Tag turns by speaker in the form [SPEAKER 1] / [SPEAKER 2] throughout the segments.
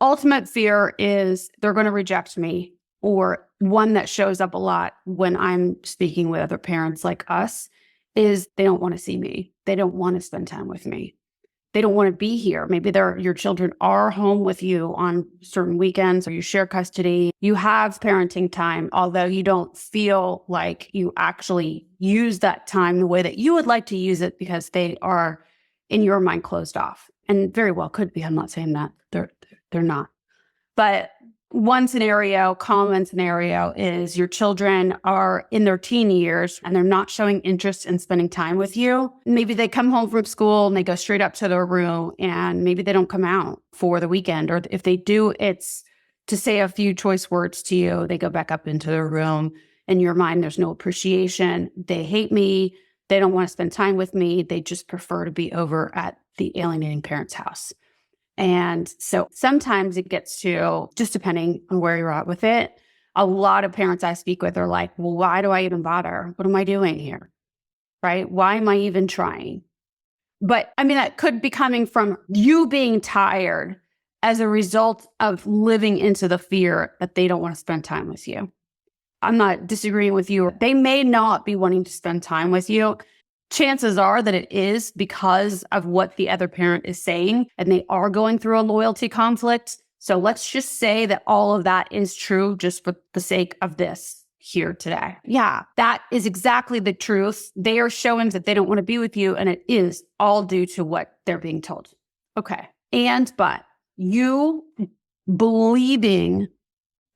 [SPEAKER 1] ultimate fear is they're going to reject me, or one that shows up a lot when I'm speaking with other parents like us is they don't want to see me. They don't want to spend time with me. They don't want to be here. Maybe your children are home with you on certain weekends, or you share custody. You have parenting time, although you don't feel like you actually use that time the way that you would like to use it because they are, in your mind, closed off. And very well could be. I'm not saying that. They're not. But one scenario, common scenario, is your children are in their teen years and they're not showing interest in spending time with you. Maybe they come home from school and they go straight up to their room, and maybe they don't come out for the weekend. Or if they do, it's to say a few choice words to you. They go back up into their room. In your mind, there's no appreciation. They hate me. They don't want to spend time with me. They just prefer to be over at the alienating parent's house. And so sometimes it gets to, just depending on where you're at with it, a lot of parents I speak with are like, well, why do I even bother? What am I doing here? Right? Why am I even trying? But I mean, that could be coming from you being tired as a result of living into the fear that they don't want to spend time with you. I'm not disagreeing with you. They may not be wanting to spend time with you. Chances are that it is because of what the other parent is saying, and they are going through a loyalty conflict. So let's just say that all of that is true just for the sake of this here today. Yeah, that is exactly the truth. They are showing that they don't want to be with you, and it is all due to what they're being told. Okay. But you believing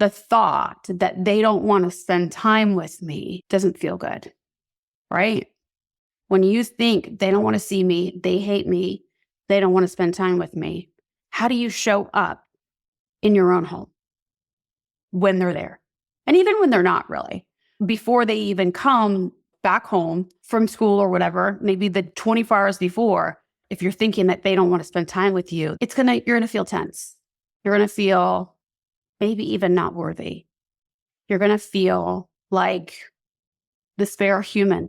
[SPEAKER 1] the thought that they don't want to spend time with me doesn't feel good, right? When you think they don't want to see me, they hate me, they don't want to spend time with me, how do you show up in your own home when they're there? And even when they're not really, before they even come back home from school or whatever, maybe the 24 hours before, if you're thinking that they don't want to spend time with you, you're going to feel tense. You're going to feel maybe even not worthy. You're going to feel like the spare human.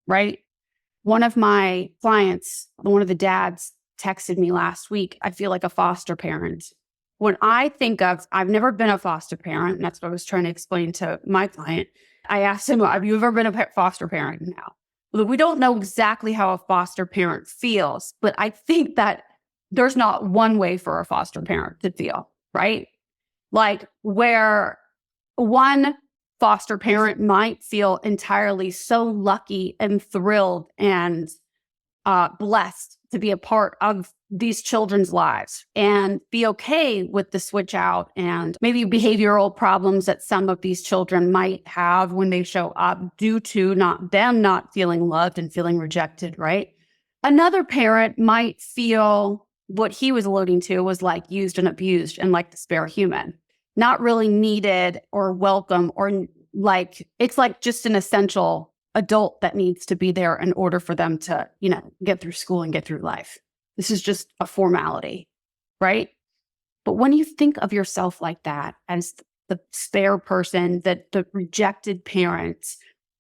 [SPEAKER 1] Right? One of my clients, one of the dads, texted me last week, I feel like a foster parent. When I think of, I've never been a foster parent, and that's what I was trying to explain to my client. I asked him, have you ever been a foster parent? Now, well, we don't know exactly how a foster parent feels, but I think that there's not one way for a foster parent to feel, right? Like where one foster parent might feel entirely so lucky and thrilled and blessed to be a part of these children's lives and be okay with the switch out and maybe behavioral problems that some of these children might have when they show up due to not feeling loved and feeling rejected, right? Another parent might feel what he was alluding to was like used and abused and like the spare human. Not really needed or welcome, or like, it's like just an essential adult that needs to be there in order for them to, get through school and get through life. This is just a formality, right? But when you think of yourself like that, as the spare person, the rejected parent,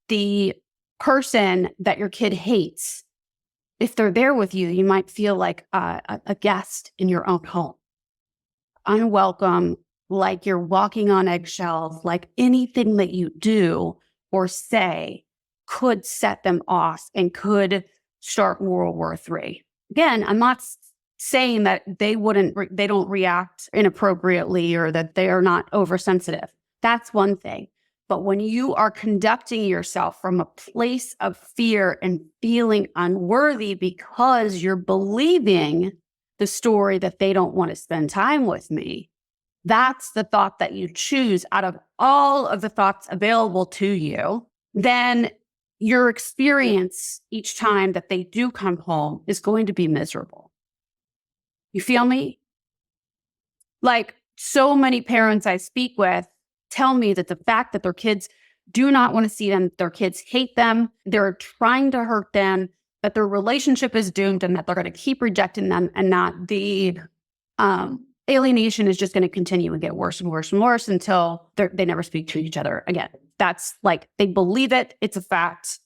[SPEAKER 1] the person that your kid hates, if they're there with you, you might feel like a guest in your own home. Unwelcome, like you're walking on eggshells, like anything that you do or say could set them off and could start World War III. Again, I'm not saying that they don't react inappropriately or that they are not oversensitive. That's one thing. But when you are conducting yourself from a place of fear and feeling unworthy because you're believing the story that they don't want to spend time with me, that's the thought that you choose out of all of the thoughts available to you, then your experience each time that they do come home is going to be miserable. You feel me? Like so many parents I speak with tell me that the fact that their kids do not want to see them, their kids hate them, they're trying to hurt them, that their relationship is doomed and that they're going to keep rejecting them, and not the alienation is just going to continue and get worse and worse and worse until they never speak to each other again. That's like, they believe it. It's a fact.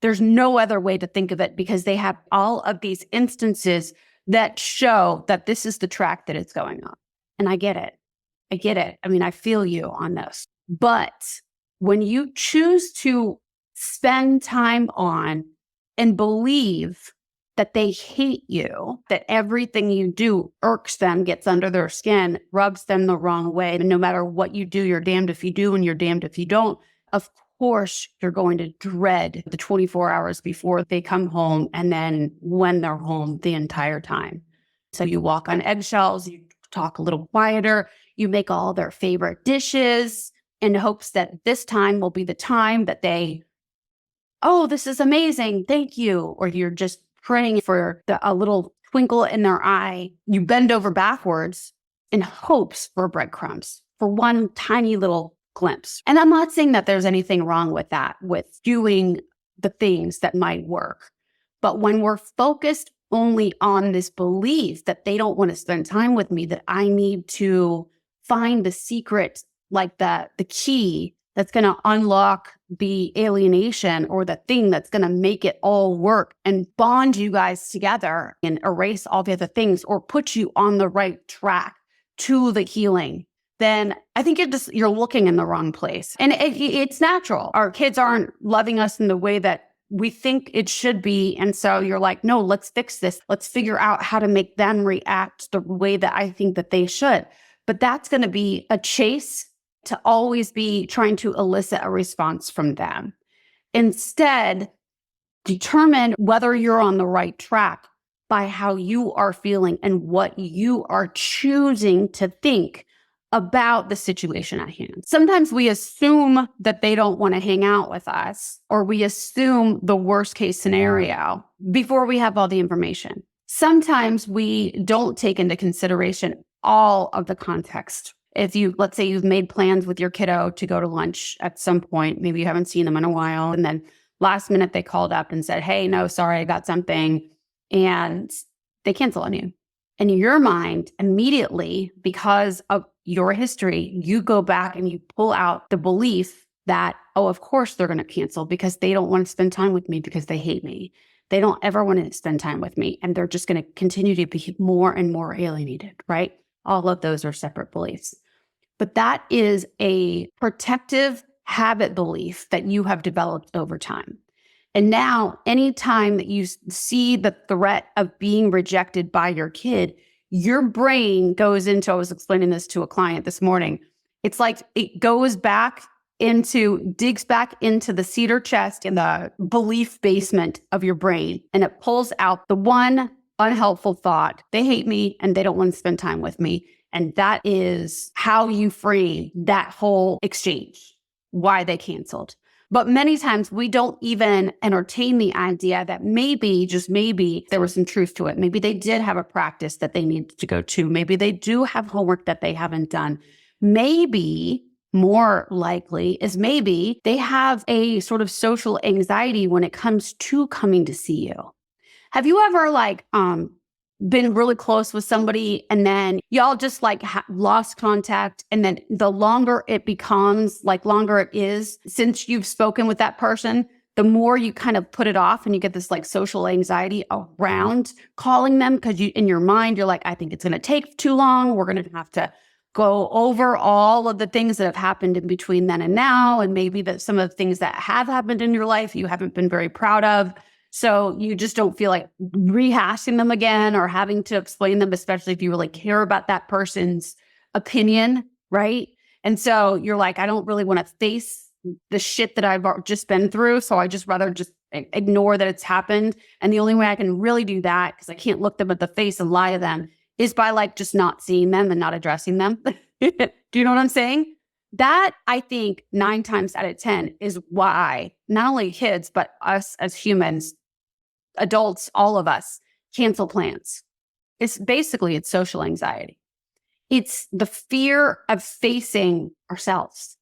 [SPEAKER 1] There's no other way to think of it because they have all of these instances that show that this is the track that it's going on. And I get it. I get it. I mean, I feel you on this. But when you choose to spend time on and believe that they hate you, that everything you do irks them, gets under their skin, rubs them the wrong way, and no matter what you do, you're damned if you do and you're damned if you don't, of course, you're going to dread the 24 hours before they come home and then when they're home the entire time. So you walk on eggshells, you talk a little quieter, you make all their favorite dishes in hopes that this time will be the time that they, oh, this is amazing, thank you. Or you're just praying for a little twinkle in their eye. You bend over backwards in hopes for breadcrumbs, for one tiny little glimpse. And I'm not saying that there's anything wrong with that, with doing the things that might work. But when we're focused only on this belief that they don't want to spend time with me, that I need to find the secret, like the key that's going to unlock the alienation or the thing that's going to make it all work and bond you guys together and erase all the other things or put you on the right track to the healing, then I think you're looking in the wrong place. And it's natural. Our kids aren't loving us in the way that we think it should be. And so you're like, no, let's fix this. Let's figure out how to make them react the way that I think that they should. But that's going to be a chase to always be trying to elicit a response from them. Instead, determine whether you're on the right track by how you are feeling and what you are choosing to think about the situation at hand. Sometimes we assume that they don't want to hang out with us, or we assume the worst case scenario before we have all the information. Sometimes we don't take into consideration all of the context. If let's say you've made plans with your kiddo to go to lunch at some point, maybe you haven't seen them in a while, and then last minute they called up and said, hey, no, sorry, I got something, and they cancel on you. And in your mind, immediately, because of your history, you go back and you pull out the belief that, oh, of course they're going to cancel because they don't want to spend time with me because they hate me. They don't ever want to spend time with me. And they're just going to continue to be more and more alienated, right? All of those are separate beliefs. But that is a protective habit belief that you have developed over time. And now, anytime that you see the threat of being rejected by your kid, your brain goes into, I was explaining this to a client this morning. It's like it digs back into the cedar chest in the belief basement of your brain, and it pulls out the one unhelpful thought. They hate me and they don't want to spend time with me. And that is how you frame that whole exchange, why they canceled. But many times we don't even entertain the idea that maybe, just maybe, there was some truth to it. Maybe they did have a practice that they needed to go to. Maybe they do have homework that they haven't done. Maybe, more likely, is maybe they have a sort of social anxiety when it comes to coming to see you. Have you ever been really close with somebody and then y'all just lost contact, and then the longer it becomes, longer it is since you've spoken with that person, the more you kind of put it off and you get this social anxiety around calling them because in your mind you're like, I think it's going to take too long. We're going to have to go over all of the things that have happened in between then and now, and maybe that some of the things that have happened in your life you haven't been very proud of. So you just don't feel like rehashing them again or having to explain them, especially if you really care about that person's opinion, right? And so you're like, I don't really want to face the shit that I've just been through. So I just rather just ignore that it's happened. And the only way I can really do that, because I can't look them at the face and lie to them, is by just not seeing them and not addressing them. Do you know what I'm saying? That, I think, 9 times out of 10 is why not only kids, but us as humans, adults, all of us, cancel plans. It's social anxiety. It's the fear of facing ourselves.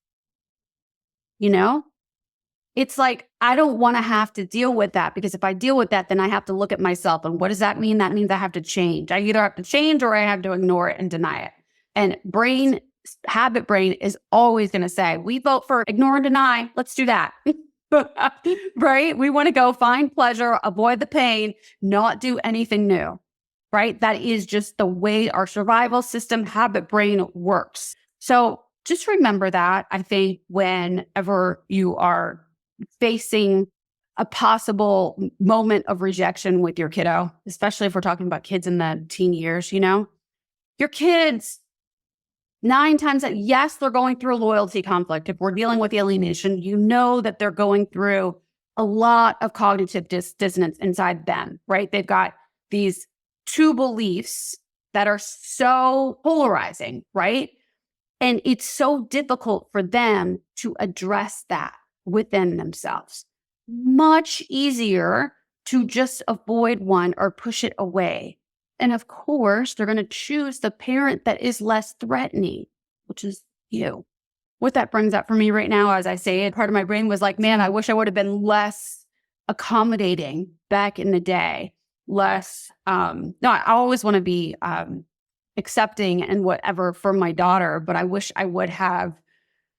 [SPEAKER 1] It's like, I don't want to have to deal with that, because if I deal with that, then I have to look at myself. And what does that mean? That means I have to change. I either have to change or I have to ignore it and deny it. And habit brain is always going to say, we vote for ignore and deny. Let's do that. Right? We want to go find pleasure, avoid the pain, not do anything new. right? That is just the way our survival system, habit brain works. So just remember that, I think, whenever you are facing a possible moment of rejection with your kiddo, especially if we're talking about kids in the teen years, your kids, 9 times out, yes, they're going through a loyalty conflict. If we're dealing with alienation, you know that they're going through a lot of cognitive dissonance inside them, right? They've got these two beliefs that are so polarizing, right? And it's so difficult for them to address that within themselves. Much easier to just avoid one or push it away. And of course, they're going to choose the parent that is less threatening, which is you. What that brings up for me right now, as I say it, part of my brain was like, man, I wish I would have been less accommodating back in the day. Less, no, I always want to be accepting and whatever for my daughter, but I wish I would have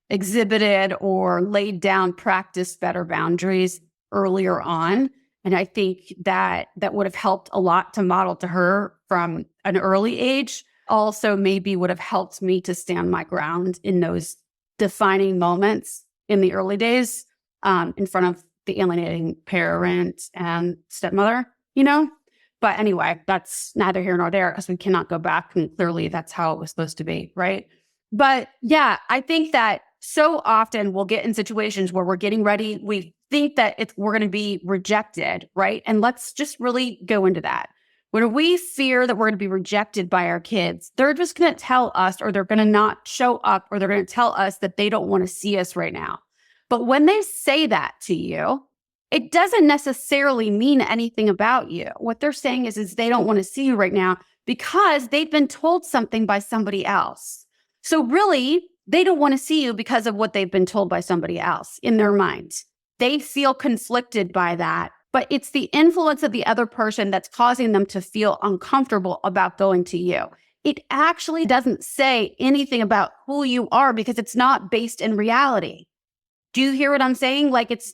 [SPEAKER 1] exhibited or laid down, practiced better boundaries earlier on. And I think that would have helped a lot to model to her from an early age. Also, maybe would have helped me to stand my ground in those defining moments in the early days, in front of the alienating parent and stepmother, But anyway, that's neither here nor there, because we cannot go back. And clearly that's how it was supposed to be, right? But yeah, I think that so often we'll get in situations where we're getting ready. We think that we're going to be rejected, right? And let's just really go into that. When we fear that we're going to be rejected by our kids, they're just going to tell us, or they're going to not show up, or they're going to tell us that they don't want to see us right now. But when they say that to you, it doesn't necessarily mean anything about you. What they're saying is they don't want to see you right now because they've been told something by somebody else. So really, they don't want to see you because of what they've been told by somebody else in their minds. They feel conflicted by that, but it's the influence of the other person that's causing them to feel uncomfortable about going to you. It actually doesn't say anything about who you are because it's not based in reality. Do you hear what I'm saying? Like it's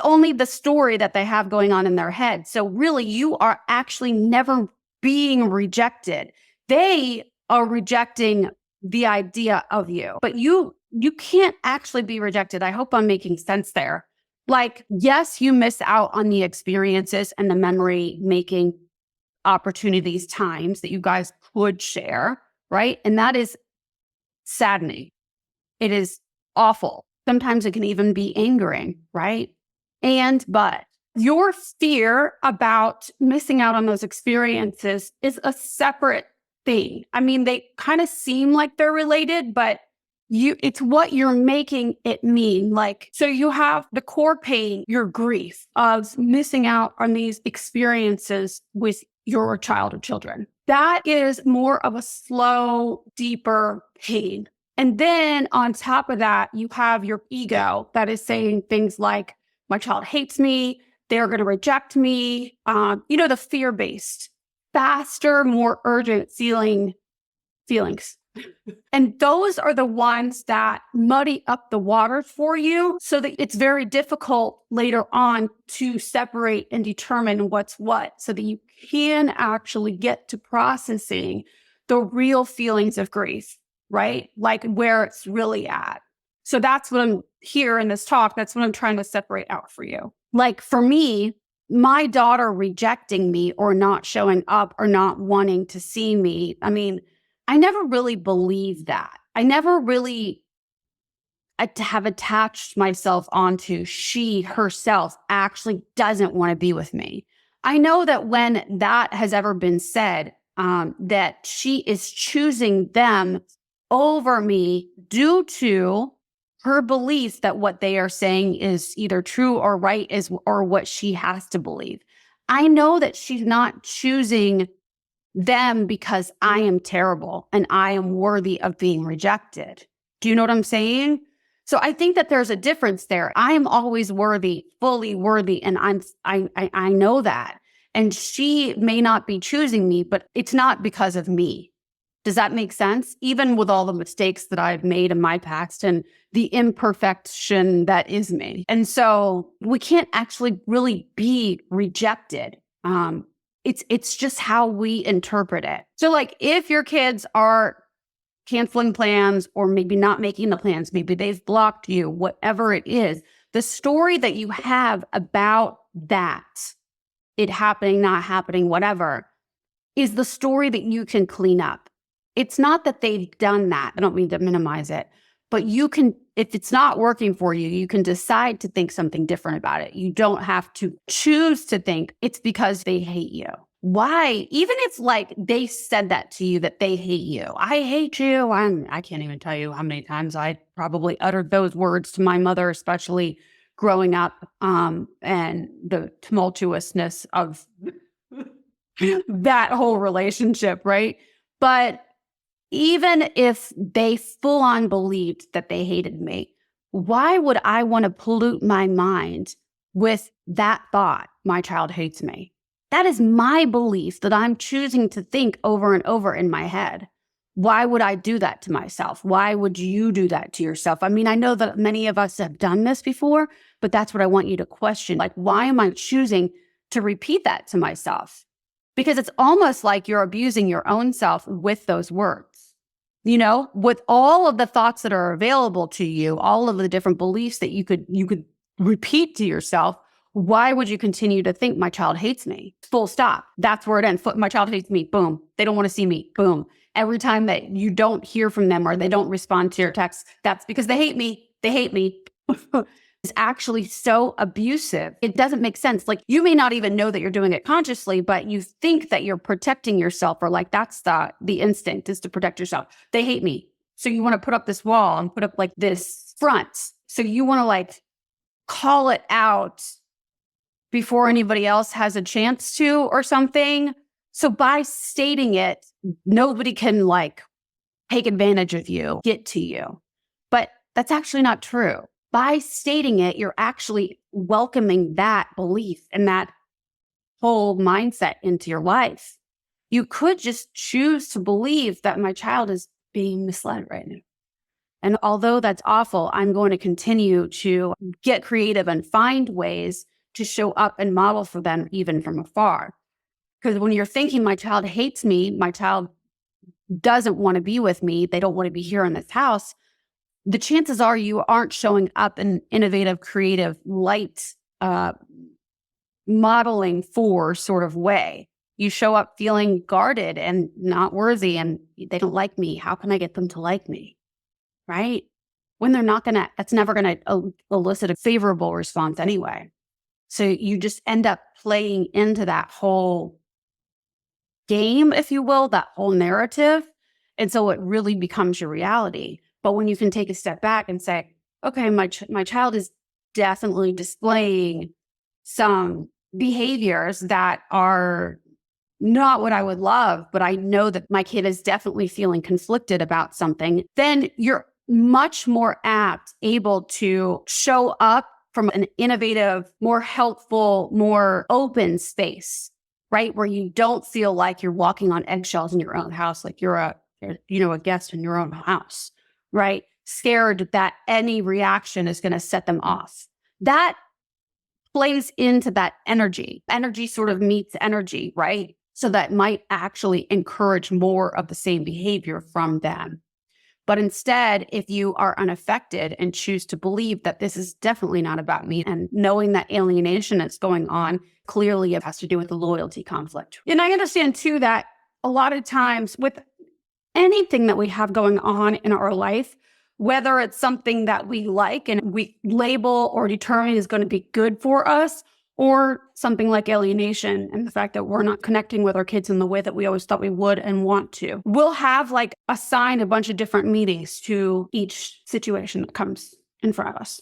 [SPEAKER 1] only the story that they have going on in their head. So really, you are actually never being rejected. They are rejecting the idea of you, but you can't actually be rejected. I hope I'm making sense there. Like, yes, you miss out on the experiences and the memory making opportunities, times that you guys could share, right? And that is saddening. It is awful. Sometimes it can even be angering, right? But your fear about missing out on those experiences is a separate thing. I mean, they kind of seem like they're related, but it's what you're making it mean. Like, so you have the core pain, your grief of missing out on these experiences with your child or children. That is more of a slow, deeper pain. And then on top of that, you have your ego that is saying things like, my child hates me, they're going to reject me. The fear-based, faster, more urgent feelings. And those are the ones that muddy up the water for you so that it's very difficult later on to separate and determine what's what, so that you can actually get to processing the real feelings of grief, right? Like where it's really at. So that's what I'm here in this talk. That's what I'm trying to separate out for you. Like for me, my daughter rejecting me or not showing up or not wanting to see me. I mean, I never really believed that. I never really have attached myself onto she herself actually doesn't want to be with me. I know that when that has ever been said, that she is choosing them over me due to her belief that what they are saying is either true or right or what she has to believe. I know that she's not choosing them because I am terrible and I am worthy of being rejected. Do you know what I'm saying? So I think that there's a difference there. I am always worthy, fully worthy, and I know that. And she may not be choosing me, but it's not because of me. Does that make sense? Even with all the mistakes that I've made in my past and the imperfection that is me. And so we can't actually really be rejected. It's just how we interpret it. So like if your kids are canceling plans or maybe not making the plans, maybe they've blocked you, whatever it is, the story that you have about that, it happening, not happening, whatever, is the story that you can clean up. It's not that they've done that. I don't mean to minimize it, but you can, if it's not working for you, you can decide to think something different about it. You don't have to choose to think it's because they hate you. Why? Even if like they said that to you, that they hate you. I hate you. I can't even tell you how many times I probably uttered those words to my mother, especially growing up, and the tumultuousness of that whole relationship, right? But even if they full on believed that they hated me, why would I want to pollute my mind with that thought, my child hates me? That is my belief that I'm choosing to think over and over in my head. Why would I do that to myself? Why would you do that to yourself? I mean, I know that many of us have done this before, but that's what I want you to question. Like, why am I choosing to repeat that to myself? Because it's almost like you're abusing your own self with those words. You know, with all of the thoughts that are available to you, all of the different beliefs that you could repeat to yourself, why would you continue to think my child hates me? Full stop. That's where it ends. My child hates me. Boom. They don't want to see me. Boom. Every time that you don't hear from them or they don't respond to your texts, that's because they hate me. They hate me. Is actually so abusive. It doesn't make sense. Like you may not even know that you're doing it consciously, but you think that you're protecting yourself, or like that's the instinct is to protect yourself. They hate me. So you want to put up this wall and put up like this front. So you want to like call it out before anybody else has a chance to or something. So by stating it, nobody can like take advantage of you, get to you. But that's actually not true. By stating it, you're actually welcoming that belief and that whole mindset into your life. You could just choose to believe that my child is being misled right now. And although that's awful, I'm going to continue to get creative and find ways to show up and model for them even from afar. Because when you're thinking my child hates me, my child doesn't want to be with me, they don't want to be here in this house, the chances are you aren't showing up in innovative, creative, light, modeling for sort of way. You show up feeling guarded and not worthy and they don't like me. How can I get them to like me? Right? When they're not that's never going to elicit a favorable response anyway. So you just end up playing into that whole game, if you will, that whole narrative. And so it really becomes your reality. But when you can take a step back and say, okay, my child is definitely displaying some behaviors that are not what I would love, but I know that my kid is definitely feeling conflicted about something, then you're much more able to show up from an innovative, more helpful, more open space, right? Where you don't feel like you're walking on eggshells in your own house, like you're a guest in your own house. Right? Scared that any reaction is going to set them off. That plays into that energy. Energy sort of meets energy, right? So that might actually encourage more of the same behavior from them. But instead, if you are unaffected and choose to believe that this is definitely not about me, and knowing that alienation that's going on, clearly it has to do with the loyalty conflict. And I understand too that a lot of times with anything that we have going on in our life, whether it's something that we like and we label or determine is going to be good for us, or something like alienation and the fact that we're not connecting with our kids in the way that we always thought we would and want to, we'll have like assign a bunch of different meanings to each situation that comes in front of us.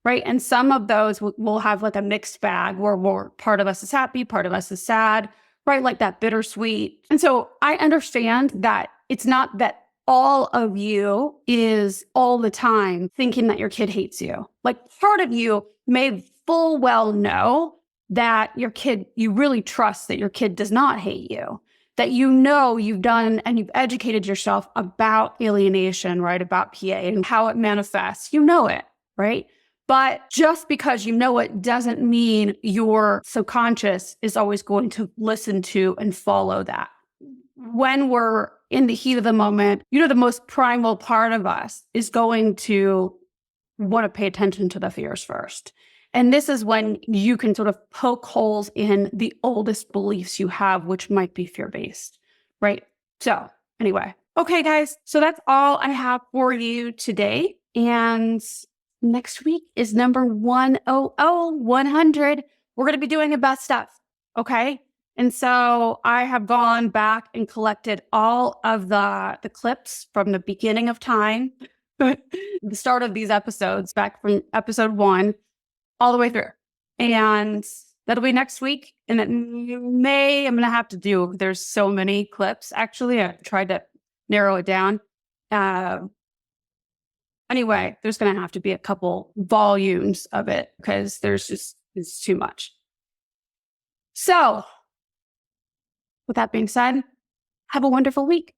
[SPEAKER 1] Right. And some of those will have like a mixed bag where part of us is happy, part of us is sad, right? Like that bittersweet. And so I understand that it's not that all of you is all the time thinking that your kid hates you. Like part of you may full well know that your kid, you really trust that your kid does not hate you, that you know you've done and you've educated yourself about alienation, right? About PA and how it manifests. You know it, right? But just because you know it doesn't mean your subconscious is always going to listen to and follow that. When we're in the heat of the moment, the most primal part of us is going to want to pay attention to the fears first. And this is when you can sort of poke holes in the oldest beliefs you have, which might be fear-based, right? So anyway, okay, guys. So that's all I have for you today. And next week is number 100. We're going to be doing the best stuff. Okay. And so I have gone back and collected all of the clips from the beginning of time, the start of these episodes, back from episode 1 all the way through. And that'll be next week. And I'm going to have to do, there's so many clips. Actually, I tried to narrow it down. Anyway, there's going to have to be a couple volumes of it because it's too much. So with that being said, have a wonderful week.